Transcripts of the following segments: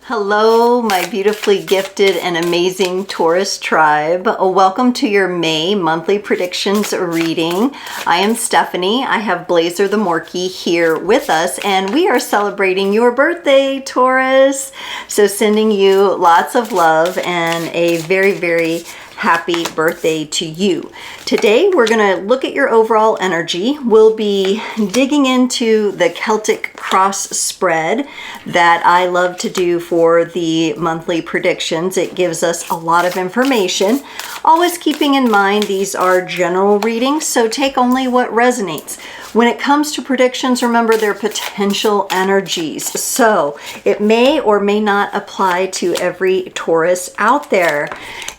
Hello, my beautifully gifted and amazing Taurus tribe. Welcome to your May monthly predictions reading. I am Stephanie. I have Blazer the Morkie here with us, and we are celebrating your birthday, Taurus. So sending you lots of love and a very, very happy birthday to you. Today we're going to look at your overall energy. We'll be digging into the Celtic cross spread that I love to do for the monthly predictions. It gives us a lot of information. Always keeping in mind these are general readings, so take only what resonates. When it comes to predictions, remember they're potential energies. So it may or may not apply to every Taurus out there.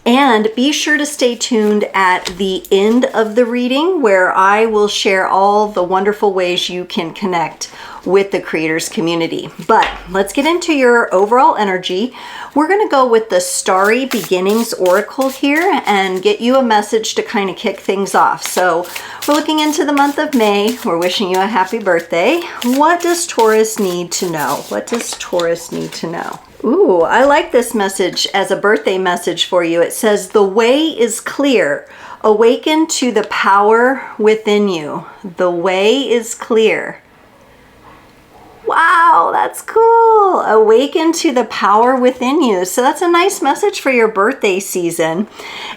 And be sure to stay tuned at the end of the reading where I will share all the wonderful ways you can connect with the creators community. But let's get into your overall energy. We're going to go with the Starry Beginnings Oracle here and get you a message to kind of kick things off. So we're looking into the month of May. We're wishing you a happy birthday. What does Taurus need to know? What does Taurus need to know? Ooh, I like this message as a birthday message for you. It says, the way is clear. Awaken to the power within you. The way is clear. Wow, that's cool. Awaken to the power within you. So that's a nice message for your birthday season.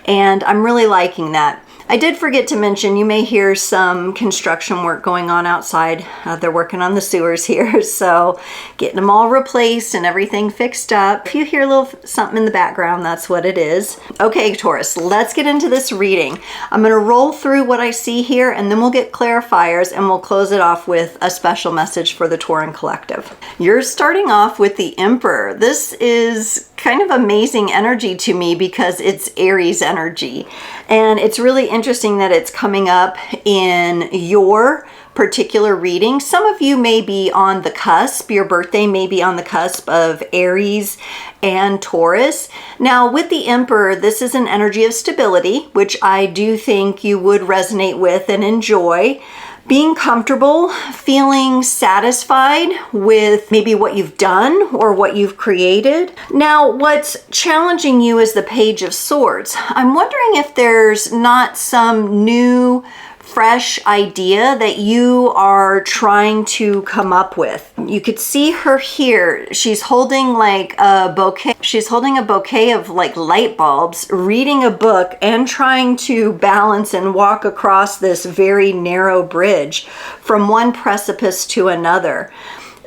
And I'm really liking that. I did forget to mention, you may hear some construction work going on outside. They're working on the sewers here, so getting them all replaced and everything fixed up. If you hear a little something in the background, that's what it is. Okay, Taurus, let's get into this reading. I'm going to roll through what I see here, and then we'll get clarifiers, and we'll close it off with a special message for the Tauran Collective. You're starting off with the Emperor. This is kind of amazing energy to me because it's Aries energy. And it's really interesting that it's coming up in your particular reading. Some of you may be on the cusp. Your birthday may be on the cusp of Aries and Taurus. Now, with the Emperor, this is an energy of stability, which I do think you would resonate with and enjoy. Being comfortable, feeling satisfied with maybe what you've done or what you've created. Now, what's challenging you is the Page of Swords. I'm wondering if there's not some new, fresh idea that you are trying to come up with. You could see her here. She's holding like a bouquet. She's holding a bouquet of like light bulbs, reading a book, and trying to balance and walk across this very narrow bridge from one precipice to another.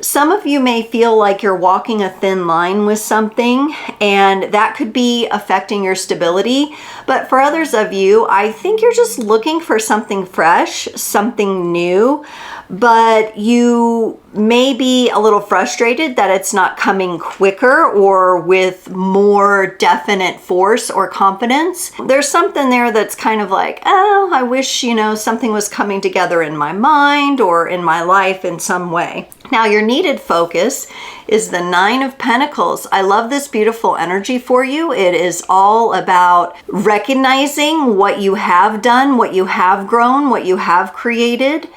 Some of you may feel like you're walking a thin line with something, and that could be affecting your stability. But for others of you, I think you're just looking for something fresh, something new, but you may be a little frustrated that it's not coming quicker or with more definite force or confidence. There's something there that's kind of like, oh, I wish, something was coming together in my mind or in my life in some way. Now, your needed focus is the Nine of Pentacles. I love this beautiful energy for you. It is all about recognizing what you have done, what you have grown, what you have created.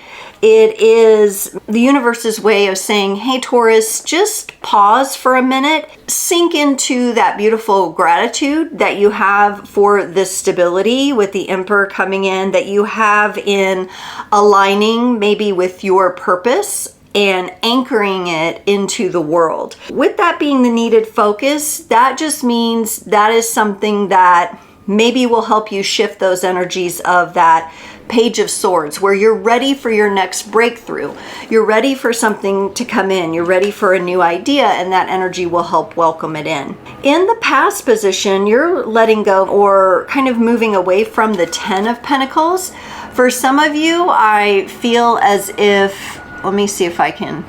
It is the universe's way of saying, hey, Taurus, just pause for a minute, sink into that beautiful gratitude that you have for this stability with the Emperor coming in, that you have in aligning maybe with your purpose and anchoring it into the world. With that being the needed focus, that just means that is something that maybe will help you shift those energies of that Page of Swords, where you're ready for your next breakthrough. You're ready for something to come in. You're ready for a new idea, and that energy will help welcome it in. In the past position, you're letting go or kind of moving away from the Ten of Pentacles. For some of you, I feel as if, let me see if I can,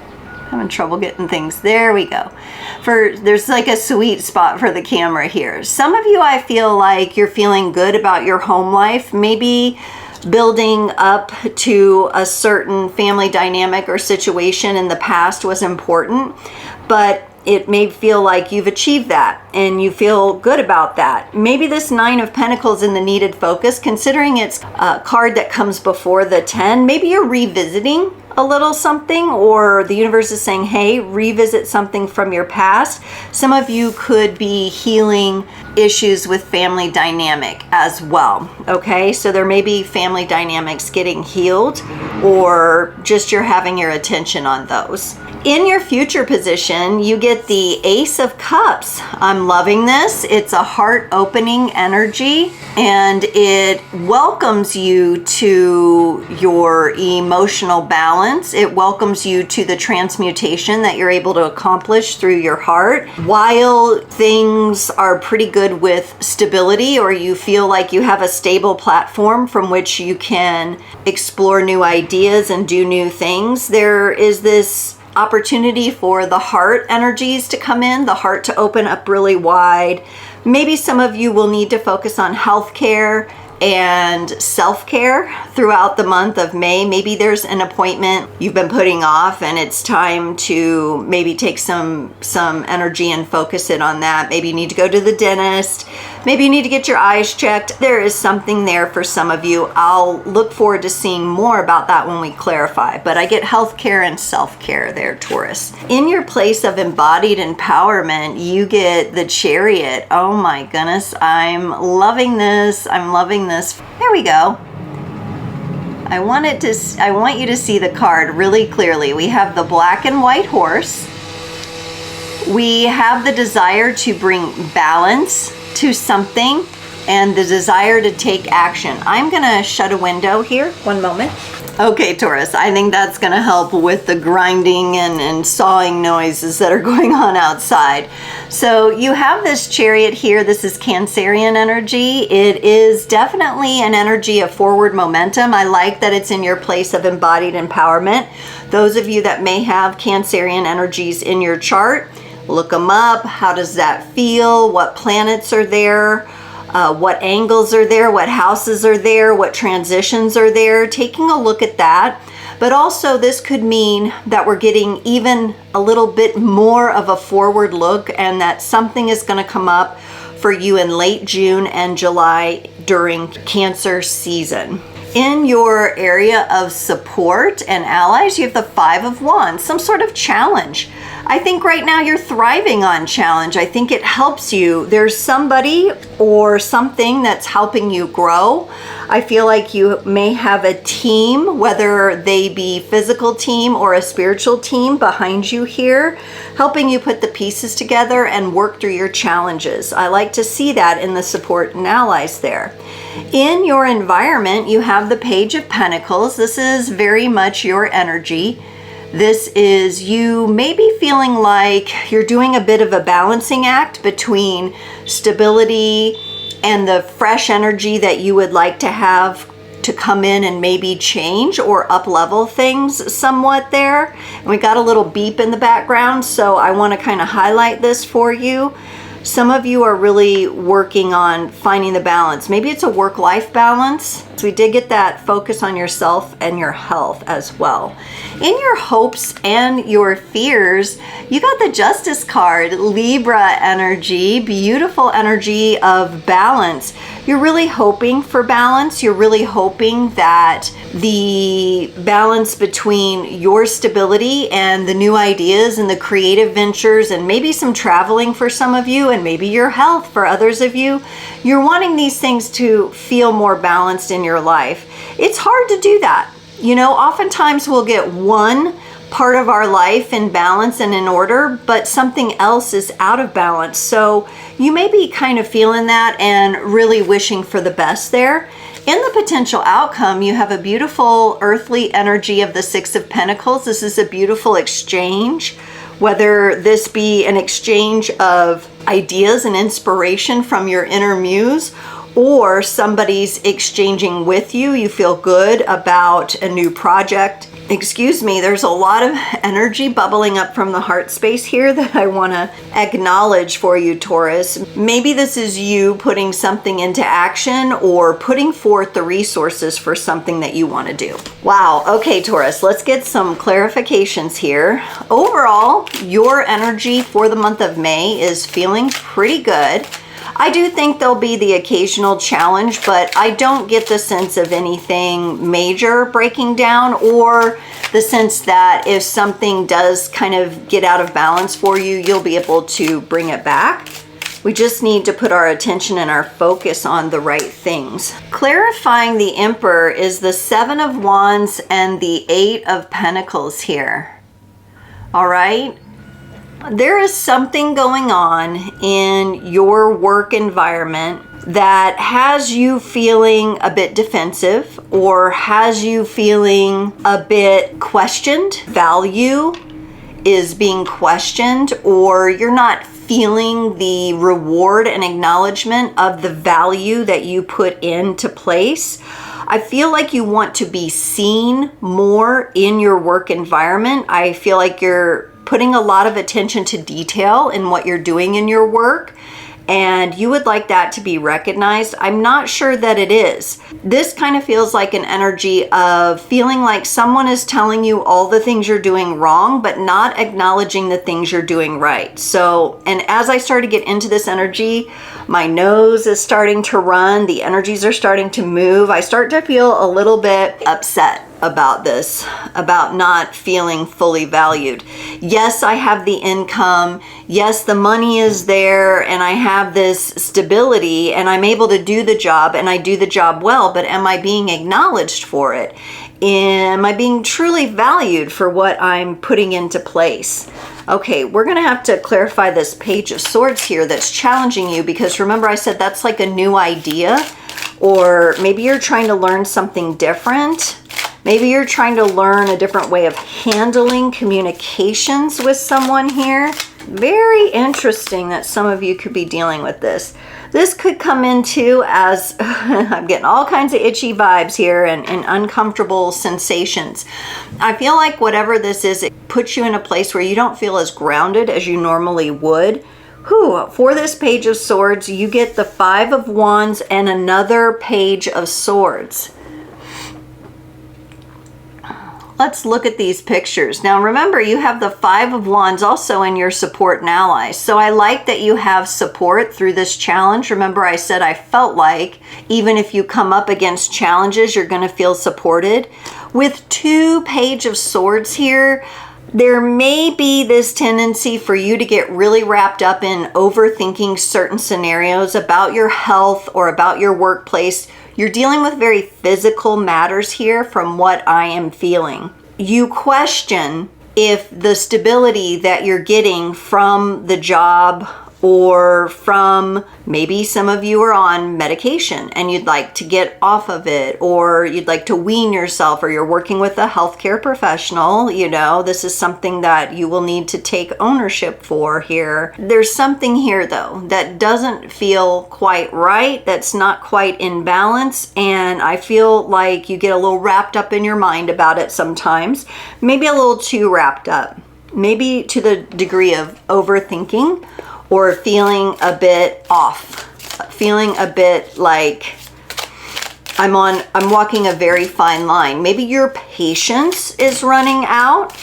having trouble getting things. There we go. There's like a sweet spot for the camera here. Some of you, I feel like you're feeling good about your home life. Maybe building up to a certain family dynamic or situation in the past was important, but it may feel like you've achieved that and you feel good about that. Maybe this Nine of Pentacles in the needed focus, considering it's a card that comes before the 10, maybe you're revisiting a little something, or the universe is saying, hey, revisit something from your past. Some of you could be healing issues with family dynamic as well. Okay, so there may be family dynamics getting healed, or just you're having your attention on those. In your future position, you get the Ace of Cups. I'm loving this. It's a heart opening energy, and it welcomes you to your emotional balance. It welcomes you to the transmutation that you're able to accomplish through your heart. While things are pretty good with stability, or you feel like you have a stable platform from which you can explore new ideas and do new things, there is this opportunity for the heart energies to come in, the heart to open up really wide. Maybe some of you will need to focus on healthcare and self-care throughout the month of May. Maybe there's an appointment you've been putting off, and it's time to maybe take some energy and focus it on that. Maybe you need to go to the dentist. Maybe you need to get your eyes checked. There is something there for some of you. I'll look forward to seeing more about that when we clarify, but I get healthcare and self-care there, Taurus. In your place of embodied empowerment, you get the Chariot. Oh my goodness, I'm loving this. I'm loving this. There we go. I want you to see the card really clearly. We have the black and white horse. We have the desire to bring balance to something and the desire to take action. I'm gonna shut a window here, one moment. Okay, Taurus, I think that's gonna help with the grinding and sawing noises that are going on outside. So you have this Chariot here. This is Cancerian energy. It is definitely an energy of forward momentum. I like that it's in your place of embodied empowerment. Those of you that may have Cancerian energies in your chart, look them up. How does that feel? What planets are there? What angles are there? What houses are there? What transitions are there? Taking a look at that. But also this could mean that we're getting even a little bit more of a forward look, and that something is going to come up for you in late June and July during Cancer season. In your area of support and allies, you have the Five of Wands, some sort of challenge. I think right now you're thriving on challenge. I think it helps you. There's somebody or something that's helping you grow. I feel like you may have a team, whether they be physical team or a spiritual team behind you here, helping you put the pieces together and work through your challenges. I like to see that in the support and allies there. In your environment, you have the Page of Pentacles. This is very much your energy. This is you maybe feeling like you're doing a bit of a balancing act between stability and the fresh energy that you would like to have to come in and maybe change or up level things somewhat there. And we got a little beep in the background, so I want to kind of highlight this for you. Some of you are really working on finding the balance. Maybe it's a work-life balance. So we did get that focus on yourself and your health as well. In your hopes and your fears, you got the Justice card, Libra energy, beautiful energy of balance. You're really hoping for balance. You're really hoping that the balance between your stability and the new ideas and the creative ventures, and maybe some traveling for some of you, and maybe your health for others of you, you're wanting these things to feel more balanced in your life. It's hard to do that. You know, oftentimes we'll get one part of our life in balance and in order, but something else is out of balance. So you may be kind of feeling that and really wishing for the best there. In the potential outcome, you have a beautiful earthly energy of the Six of Pentacles. This is a beautiful exchange, whether this be an exchange of ideas and inspiration from your inner muse, or somebody's exchanging with you. You feel good about a new project. Excuse me, there's a lot of energy bubbling up from the heart space here that I want to acknowledge for you, Taurus. Maybe this is you putting something into action or putting forth the resources for something that you want to do. Wow. Okay, Taurus, let's get some clarifications here. Overall, your energy for the month of May is feeling pretty good. I do think there'll be the occasional challenge, but I don't get the sense of anything major breaking down, or the sense that if something does kind of get out of balance for you, you'll be able to bring it back. We just need to put our attention and our focus on the right things. Clarifying the Emperor is the 7 of Wands and the 8 of Pentacles here. All right? There is something going on in your work environment that has you feeling a bit defensive, or has you feeling a bit questioned. Value is being questioned, or you're not feeling the reward and acknowledgement of the value that you put into place. I feel like you want to be seen more in your work environment. I feel like you're putting a lot of attention to detail in what you're doing in your work, and you would like that to be recognized. I'm not sure that it is. This kind of feels like an energy of feeling like someone is telling you all the things you're doing wrong, but not acknowledging the things you're doing right. So, and as I start to get into this energy, my nose is starting to run, the energies are starting to move. I start to feel a little bit upset about this, about not feeling fully valued. Yes, I have the income. Yes, the money is there, and I have this stability, and I'm able to do the job, and I do the job well, but am I being acknowledged for it? Am I being truly valued for what I'm putting into place? Okay, we're going to have to clarify this Page of Swords here that's challenging you, because remember I said that's like a new idea, or maybe you're trying to learn something different. Maybe you're trying to learn a different way of handling communications with someone here. Very interesting that some of you could be dealing with this. This could come into as, I'm getting all kinds of itchy vibes here and uncomfortable sensations. I feel like whatever this is, it puts you in a place where you don't feel as grounded as you normally would. For this Page of Swords, you get the 5 of Wands and another Page of Swords. Let's look at these pictures. Now remember, you have the 5 of Wands also in your support and allies. So I like that you have support through this challenge. Remember I said I felt like even if you come up against challenges, you're going to feel supported. With 2 Page of Swords here, there may be this tendency for you to get really wrapped up in overthinking certain scenarios about your health or about your workplace. You're dealing with very physical matters here from what I am feeling. You question if the stability that you're getting from the job, or from maybe some of you are on medication and you'd like to get off of it, or you'd like to wean yourself, or you're working with a healthcare professional, you know, this is something that you will need to take ownership for here. There's something here though that doesn't feel quite right, that's not quite in balance, and I feel like you get a little wrapped up in your mind about it sometimes, maybe a little too wrapped up, maybe to the degree of overthinking, or feeling a bit off, feeling a bit like I'm walking a very fine line. Maybe your patience is running out.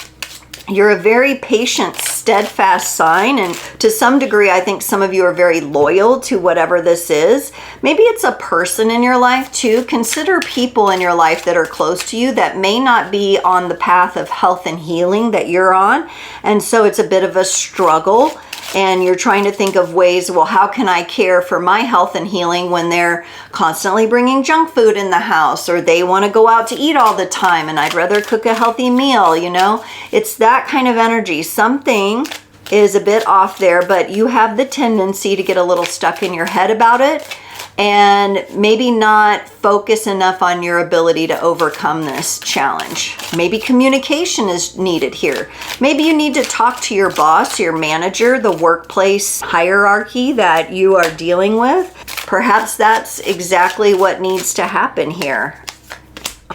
You're a very patient, steadfast sign, and to some degree, I think some of you are very loyal to whatever this is. Maybe it's a person in your life too. Consider people in your life that are close to you that may not be on the path of health and healing that you're on, and so it's a bit of a struggle. And you're trying to think of ways, well, how can I care for my health and healing when they're constantly bringing junk food in the house, or they want to go out to eat all the time and I'd rather cook a healthy meal, you know? It's that kind of energy. Something is a bit off there, but you have the tendency to get a little stuck in your head about it and maybe not focus enough on your ability to overcome this challenge. Maybe communication is needed here. Maybe you need to talk to your boss, your manager, the workplace hierarchy that you are dealing with. Perhaps that's exactly what needs to happen here.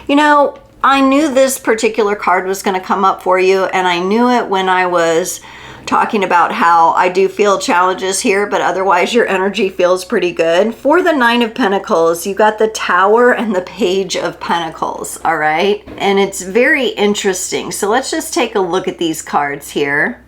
You know, I knew this particular card was going to come up for you, and I knew it when I was talking about how I do feel challenges here, but otherwise your energy feels pretty good. For the 9 of Pentacles, you got the Tower and the Page of Pentacles, all right? And it's very interesting. So let's just take a look at these cards here.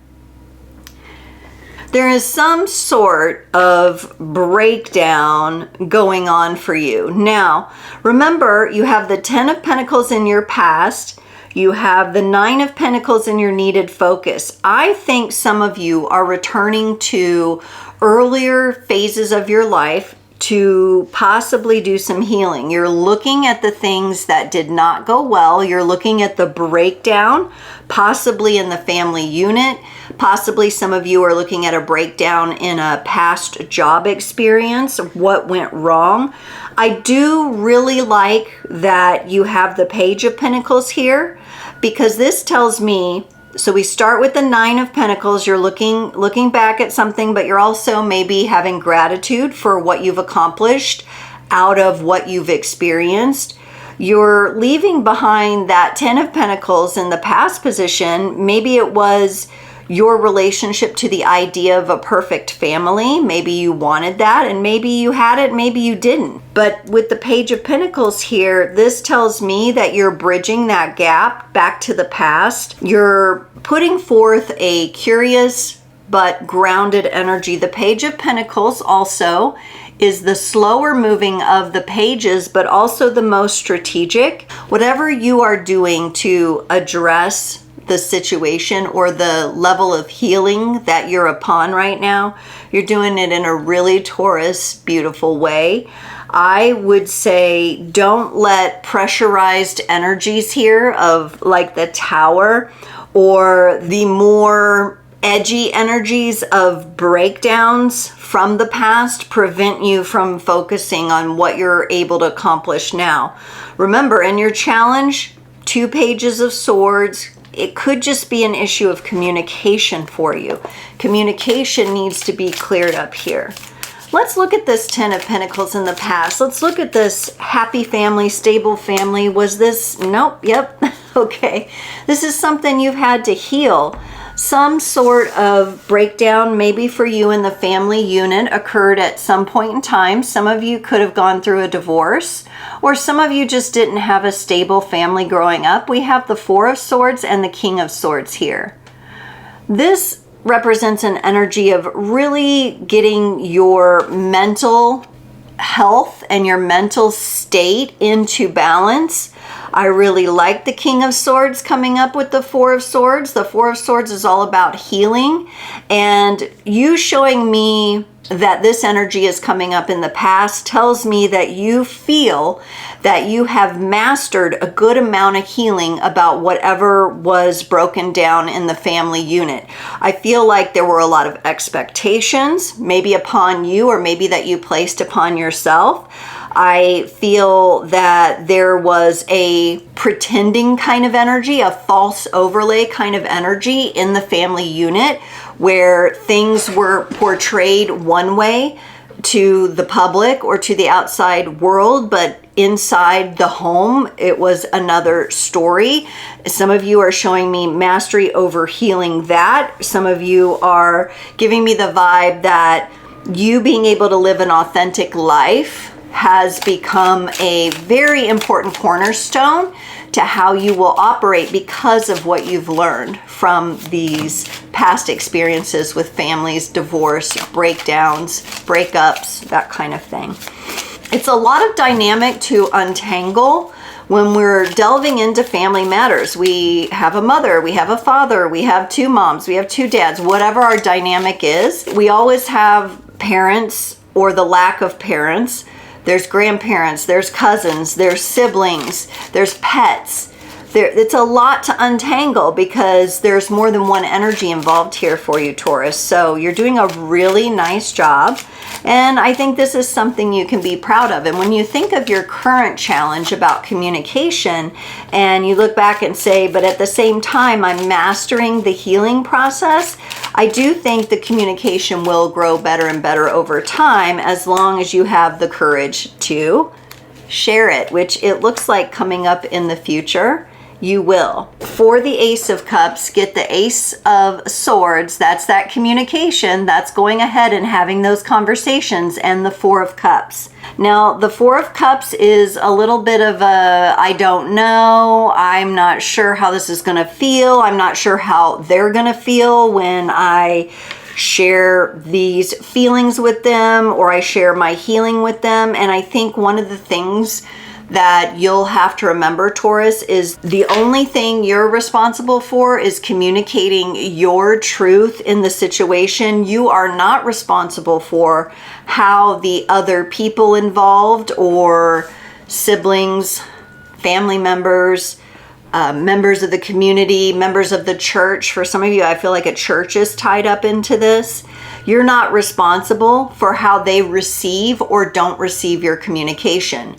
There is some sort of breakdown going on for you. Now, remember, you have the 10 of Pentacles in your past. You have the 9 of Pentacles in your needed focus. I think some of you are returning to earlier phases of your life to possibly do some healing. You're looking at the things that did not go well. You're looking at the breakdown, possibly in the family unit. Possibly some of you are looking at a breakdown in a past job experience, what went wrong. I do really like that you have the Page of Pentacles here, because this tells me, so we start with the 9 of Pentacles. You're looking back at something, but you're also maybe having gratitude for what you've accomplished out of what you've experienced. You're leaving behind that 10 of Pentacles in the past position. Maybe it was your relationship to the idea of a perfect family. Maybe you wanted that, and maybe you had it, maybe you didn't. But with the Page of Pentacles here, this tells me that you're bridging that gap back to the past. You're putting forth a curious but grounded energy. The Page of Pentacles also is the slower moving of the pages, but also the most strategic. Whatever you are doing to address the situation or the level of healing that you're upon right now, you're doing it in a really Taurus, beautiful way. I would say don't let pressurized energies here of like the Tower or the more edgy energies of breakdowns from the past prevent you from focusing on what you're able to accomplish now. Remember, in your challenge, 2 pages of swords, it could just be an issue of communication for you. Communication needs to be cleared up here. Let's look at this 10 of Pentacles in the past. Let's look at this happy family, stable family. Was this? Nope. Yep. Okay. This is something you've had to heal. Some sort of breakdown, maybe for you in the family unit, occurred at some point in time. Some of you could have gone through a divorce, or some of you just didn't have a stable family growing up. We have the 4 of Swords and the King of Swords here. This represents an energy of really getting your mental health and your mental state into balance. I really like the King of Swords coming up with the 4 of Swords. The 4 of Swords is all about healing, and you showing me that this energy is coming up in the past tells me that you feel that you have mastered a good amount of healing about whatever was broken down in the family unit. I feel like there were a lot of expectations, maybe upon you, or maybe that you placed upon yourself. I feel that there was a pretending kind of energy, a false overlay kind of energy in the family unit, where things were portrayed one way to the public or to the outside world, but inside the home, it was another story. Some of you are showing me mastery over healing that. Some of you are giving me the vibe that you being able to live an authentic life has become a very important cornerstone to how you will operate because of what you've learned from these past experiences with families, divorce, breakdowns, breakups, that kind of thing. It's a lot of dynamic to untangle when we're delving into family matters. We have a mother, we have a father, we have 2 moms, we have 2 dads, whatever our dynamic is. We always have parents or the lack of parents. There's grandparents, there's cousins, there's siblings, there's pets. It's a lot to untangle because there's more than one energy involved here for you, Taurus. So you're doing a really nice job. And I think this is something you can be proud of. And when you think of your current challenge about communication and you look back and say, but at the same time, I'm mastering the healing process, I do think the communication will grow better and better over time as long as you have the courage to share it, which it looks like coming up in the future. You will. For the Ace of Cups, get the Ace of Swords. That's that communication. That's going ahead and having those conversations, and the 4 of Cups. Now, the 4 of Cups is a little bit of a, I don't know. I'm not sure how this is going to feel. I'm not sure how they're going to feel when I share these feelings with them, or I share my healing with them. And I think one of the things that you'll have to remember, Taurus, is the only thing you're responsible for is communicating your truth in the situation. You are not responsible for how the other people involved, or siblings, family members, members of the community, members of the church. For some of you, I feel like a church is tied up into this. You're not responsible for how they receive or don't receive your communication.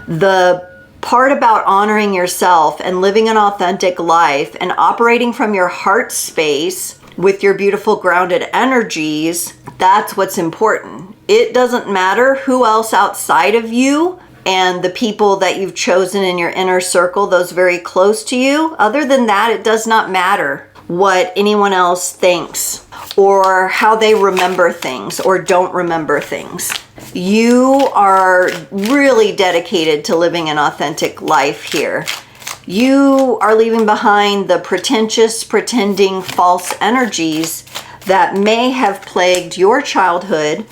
The part about honoring yourself and living an authentic life and operating from your heart space with your beautiful grounded energies, that's what's important. It doesn't matter who else outside of you and the people that you've chosen in your inner circle, those very close to you. Other than that, it does not matter what anyone else thinks or how they remember things or don't remember things. You are really dedicated to living an authentic life here. You are leaving behind the pretentious, pretending, false energies that may have plagued your childhood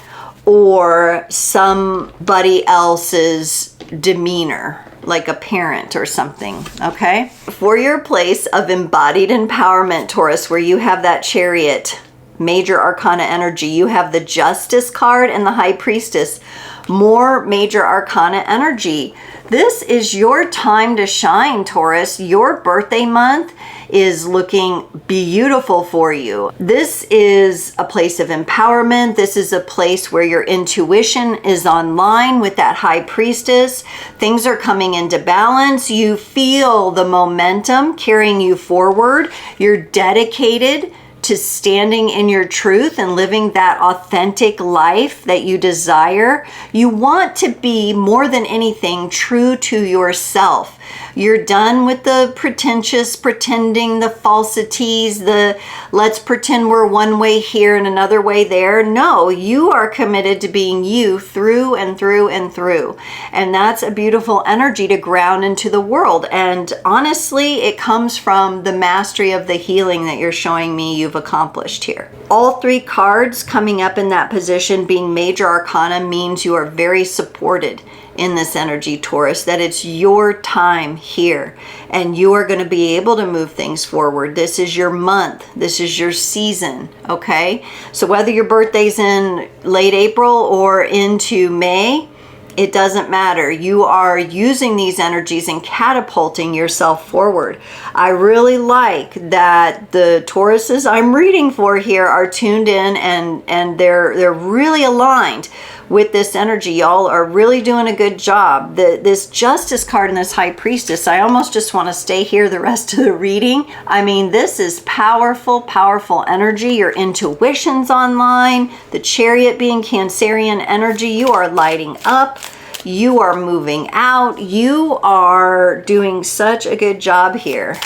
or somebody else's demeanor, like a parent or something, okay? For your place of embodied empowerment, Taurus, where you have that Chariot, major arcana energy, you have the Justice card and the High Priestess, more major arcana energy. This is your time to shine, Taurus. Your birthday month is looking beautiful for you. This is a place of empowerment. This is a place where your intuition is online with that High Priestess. Things are coming into balance. You feel the momentum carrying you forward. You're dedicated to standing in your truth and living that authentic life that you desire. You want to be, more than anything, true to yourself. You're done with the pretentious, pretending, the falsities, the let's pretend we're one way here and another way there. No, you are committed to being you through and through and through. And that's a beautiful energy to ground into the world. And honestly, it comes from the mastery of the healing that you're showing me you've accomplished here. All three cards coming up in that position being major arcana means you are very supported in this energy, Taurus, that it's your time here and you are going to be able to move things forward. This is your month. This is your season, okay? So whether your birthday's in late April or into May, it doesn't matter. You are using these energies and catapulting yourself forward. I really like that the Tauruses I'm reading for here are tuned in and they're really aligned with this energy. Y'all are really doing a good job. This Justice card and this High Priestess, I almost just want to stay here the rest of the reading. I mean, this is powerful, powerful energy. Your intuition's online. The Chariot being Cancerian energy. You are lighting up. You are moving out. You are doing such a good job here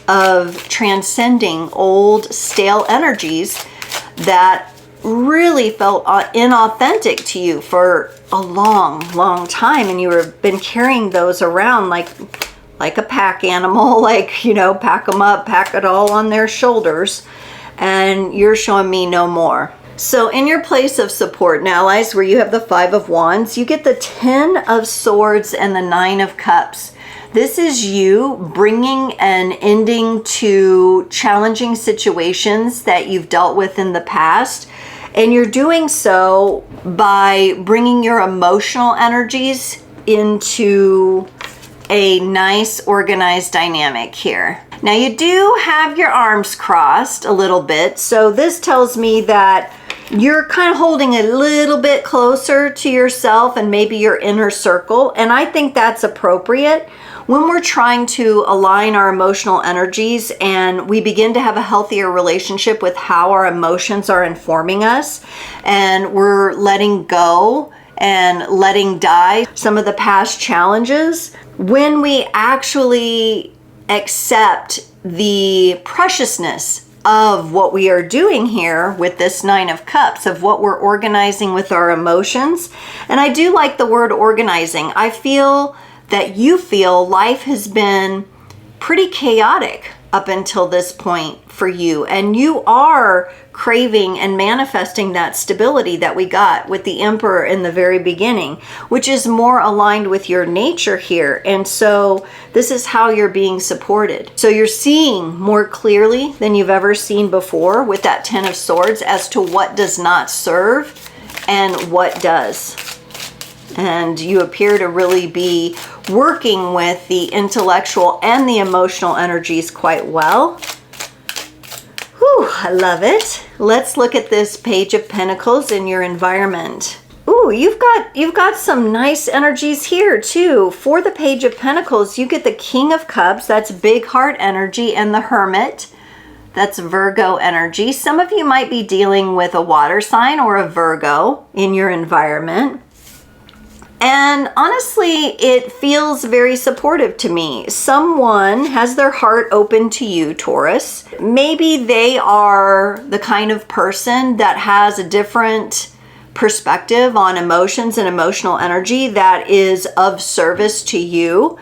of transcending old, stale energies that really felt inauthentic to you for a long, long time, and you have been carrying those around like a pack animal, like, you know, pack them up, pack it all on their shoulders, and you're showing me no more. So in your place of support and allies, where you have the Five of Wands, you get the Ten of Swords and the Nine of Cups. This is you bringing an ending to challenging situations that you've dealt with in the past. And you're doing so by bringing your emotional energies into a nice organized dynamic here. Now you do have your arms crossed a little bit. So this tells me that you're kind of holding a little bit closer to yourself and maybe your inner circle. And I think that's appropriate when we're trying to align our emotional energies and we begin to have a healthier relationship with how our emotions are informing us, and we're letting go and letting die some of the past challenges. When we actually accept the preciousness of what we are doing here with this Nine of Cups, of what we're organizing with our emotions. And I do like the word organizing. I feel that you feel life has been pretty chaotic up until this point for you. And you are craving and manifesting that stability that we got with the Emperor in the very beginning, which is more aligned with your nature here. And so this is how you're being supported. So you're seeing more clearly than you've ever seen before with that Ten of Swords as to what does not serve and what does. And you appear to really be working with the intellectual and the emotional energies quite well. Whew, I love it. Let's look at this Page of Pentacles in your environment. Ooh, you've got some nice energies here too. For the Page of Pentacles, you get the King of Cups, that's big heart energy, and the Hermit. That's Virgo energy. Some of you might be dealing with a water sign or a Virgo in your environment. And honestly, it feels very supportive to me. Someone has their heart open to you, Taurus. Maybe they are the kind of person that has a different perspective on emotions and emotional energy that is of service to you.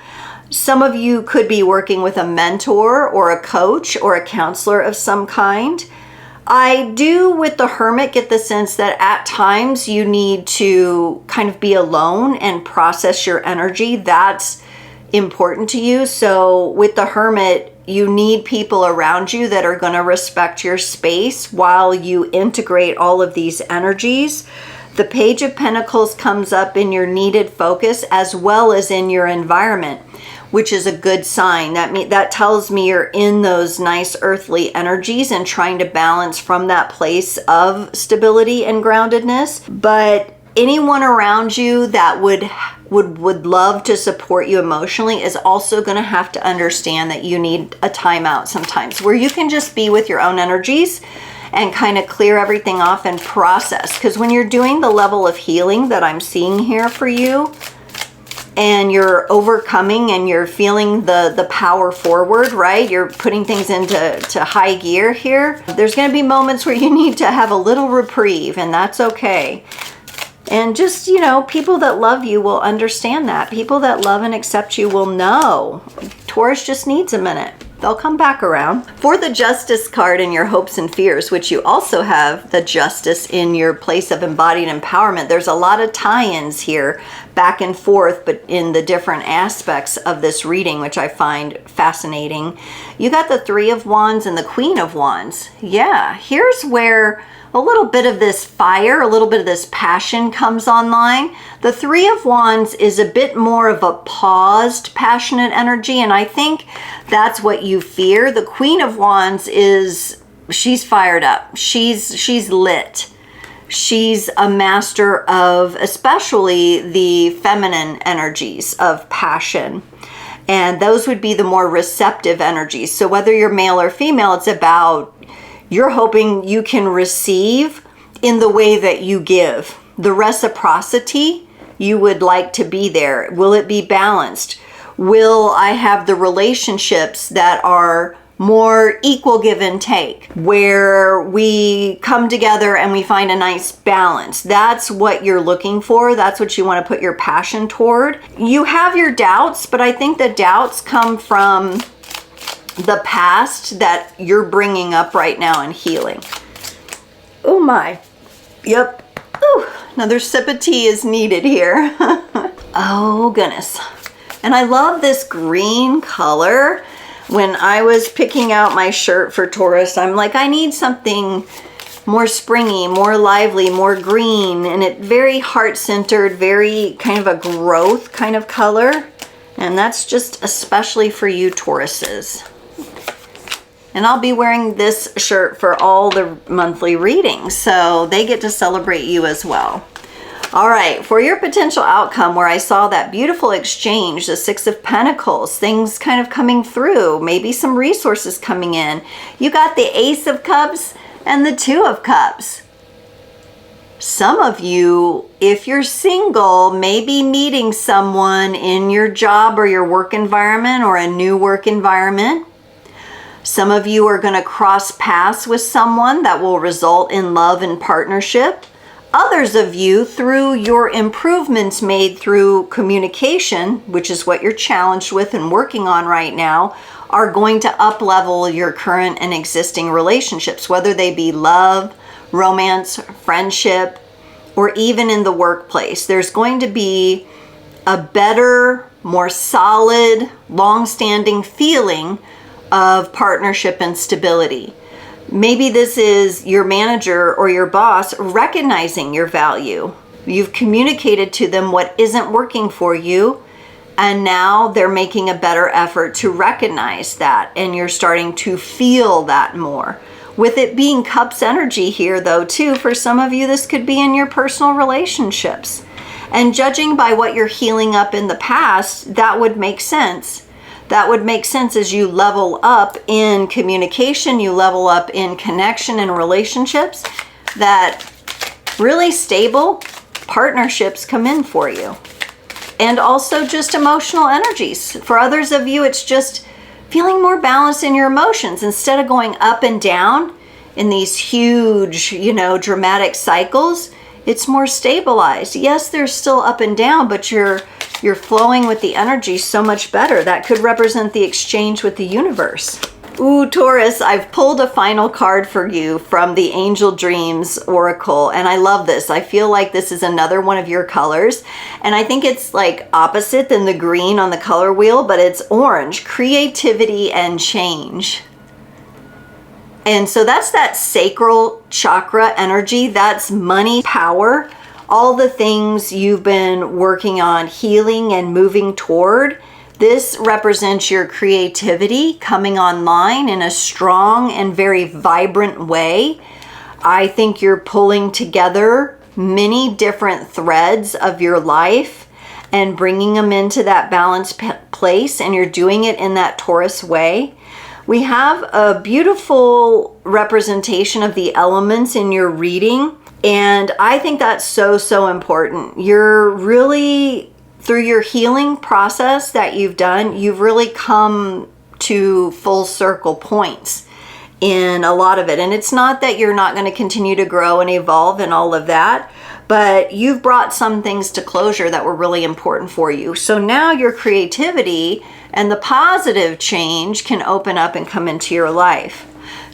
Some of you could be working with a mentor or a coach or a counselor of some kind. I do, with the Hermit, get the sense that at times you need to kind of be alone and process your energy. That's important to you. So with the Hermit, you need people around you that are going to respect your space while you integrate all of these energies. The Page of Pentacles comes up in your needed focus as well as in your environment, which is a good sign. That tells me you're in those nice earthly energies and trying to balance from that place of stability and groundedness. But anyone around you that would love to support you emotionally is also going to have to understand that you need a timeout sometimes where you can just be with your own energies and kind of clear everything off and process. Because when you're doing the level of healing that I'm seeing here for you, and you're overcoming and you're feeling the power forward, right? You're putting things into high gear here. There's going to be moments where you need to have a little reprieve, and that's okay. And just, you know, people that love you will understand that. People that love and accept you will know. Taurus just needs a minute. They'll come back around. For the Justice card in your hopes and fears, which you also have the Justice in your place of embodied empowerment, there's a lot of tie-ins here, back and forth, but in the different aspects of this reading, which I find fascinating. You got the Three of Wands and the Queen of Wands. Yeah, here's where a little bit of this fire, a little bit of this passion comes online. The Three of Wands is a bit more of a paused, passionate energy, and I think that's what you fear. The Queen of Wands she's fired up. She's lit. She's a master of especially the feminine energies of passion. And those would be the more receptive energies. So whether you're male or female, it's about you're hoping you can receive in the way that you give. The reciprocity, you would like to be there. Will it be balanced? Will I have the relationships that are more equal give and take, where we come together and we find a nice balance? That's what you're looking for. That's what you want to put your passion toward. You have your doubts, but I think the doubts come from the past that you're bringing up right now and healing. Oh my. Yep. Ooh, another sip of tea is needed here. Oh goodness. And I love this green color. When I was picking out my shirt for Taurus, I'm like, I need something more springy, more lively, more green, and it very heart-centered, very kind of a growth kind of color. And that's just especially for you Tauruses. And I'll be wearing this shirt for all the monthly readings, so they get to celebrate you as well. All right, for your potential outcome, where I saw that beautiful exchange, the Six of Pentacles, things kind of coming through, maybe some resources coming in. You got the Ace of Cups and the Two of Cups. Some of you, if you're single, may be meeting someone in your job or your work environment or a new work environment. Some of you are going to cross paths with someone that will result in love and partnership. Others of you, through your improvements made through communication, which is what you're challenged with and working on right now, are going to up-level your current and existing relationships, whether they be love, romance, friendship, or even in the workplace. There's going to be a better, more solid, long-standing feeling of partnership and stability. Maybe this is your manager or your boss recognizing your value. You've communicated to them what isn't working for you, and now they're making a better effort to recognize that, and you're starting to feel that more. With it being Cups energy here though too, for some of you this could be in your personal relationships. And judging by what you're healing up in the past, that would make sense. That would make sense as you level up in communication, you level up in connection and relationships, that really stable partnerships come in for you. And also just emotional energies. For others of you, it's just feeling more balanced in your emotions. Instead of going up and down in these huge, dramatic cycles, it's more stabilized. Yes, there's still up and down, but you're flowing with the energy so much better. That could represent the exchange with the universe. Ooh, Taurus, I've pulled a final card for you from the Angel Dreams Oracle, and I love this. I feel like this is another one of your colors, and I think it's like opposite than the green on the color wheel, but it's orange, creativity and change. And so that's that sacral chakra energy. That's money, power, all the things you've been working on, healing and moving toward. This represents your creativity coming online in a strong and very vibrant way. I think you're pulling together many different threads of your life and bringing them into that balanced place, and you're doing it in that Taurus way. We have a beautiful representation of the elements in your reading, and I think that's so important. You're really, through your healing process that you've done, you've really come to full circle points in a lot of it. And it's not that you're not going to continue to grow and evolve and all of that, but you've brought some things to closure that were really important for you. So now your creativity and the positive change can open up and come into your life.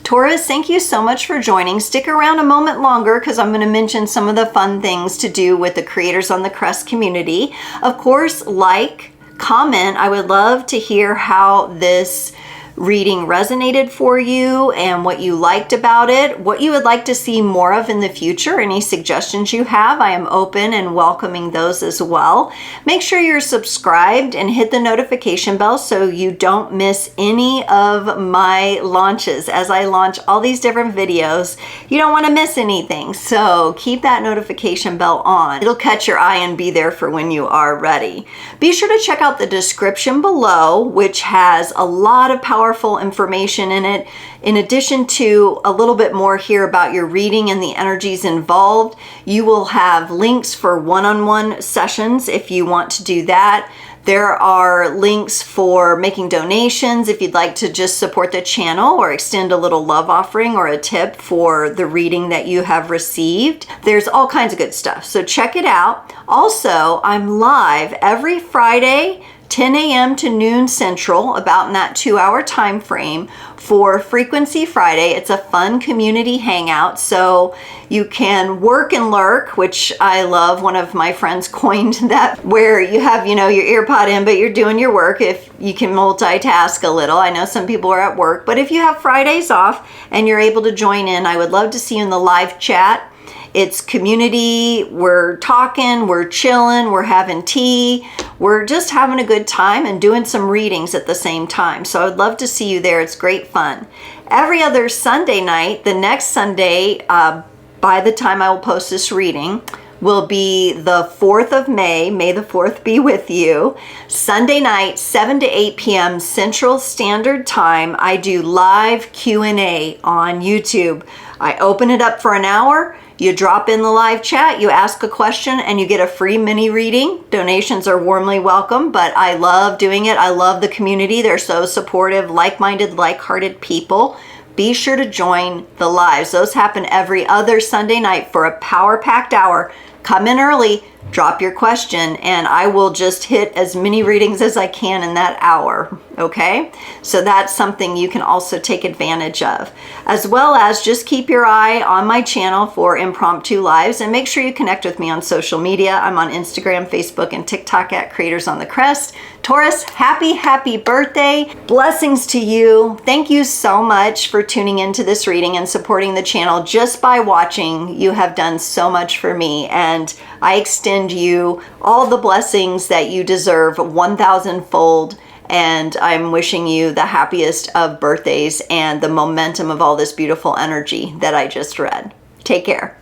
Taurus, thank you so much for joining. Stick around a moment longer because I'm going to mention some of the fun things to do with the creators on the Crest community. Of course, like, comment. I would love to hear how this reading resonated for you and what you liked about it, what you would like to see more of in the future. Any suggestions you have, I am open and welcoming those as well. Make sure you're subscribed and hit the notification bell so you don't miss any of my launches. As I launch all these different videos, you don't want to miss anything. So keep that notification bell on. It'll catch your eye and be there for when you are ready. Be sure to check out the description below, which has a lot of powerful information in it. In addition to a little bit more here about your reading and the energies involved, you will have links for one-on-one sessions if you want to do that. There are links for making donations if you'd like to just support the channel or extend a little love offering or a tip for the reading that you have received. There's all kinds of good stuff, so check it out. Also, I'm live every Friday, 10 a.m. to noon Central, about in that 2-hour time frame for Frequency Friday. It's a fun community hangout, so you can work and lurk, which I love. One of my friends coined that, where you have, your ear pod in, but you're doing your work. If you can multitask a little. I know some people are at work, but if you have Fridays off and you're able to join in, I would love to see you in the live chat. It's community, we're talking, we're chilling, we're having tea, we're just having a good time and doing some readings at the same time. So I would love to see you there. It's great fun. Every other Sunday night, the next Sunday, by the time I will post this reading, will be the 4th of May. May the 4th be with you. Sunday night, 7 to 8 p.m. Central Standard Time, I do live Q&A on YouTube. I open it up for an hour. You drop in the live chat, you ask a question, and you get a free mini reading. Donations are warmly welcome, but I love doing it. I love the community. They're so supportive, like-minded, like-hearted people. be sure to join the lives. Those happen every other Sunday night for a power-packed hour. Come in early, drop your question, and I will just hit as many readings as I can in that hour, okay? So that's something you can also take advantage of. As well as just keep your eye on my channel for impromptu lives, and make sure you connect with me on social media. I'm on Instagram, Facebook, and TikTok at Creators on the Crest. Taurus, happy birthday. Blessings to you. Thank you so much for tuning into this reading and supporting the channel. Just by watching, you have done so much for me, and I extend you all the blessings that you deserve 1,000-fold. And I'm wishing you the happiest of birthdays and the momentum of all this beautiful energy that I just read. Take care.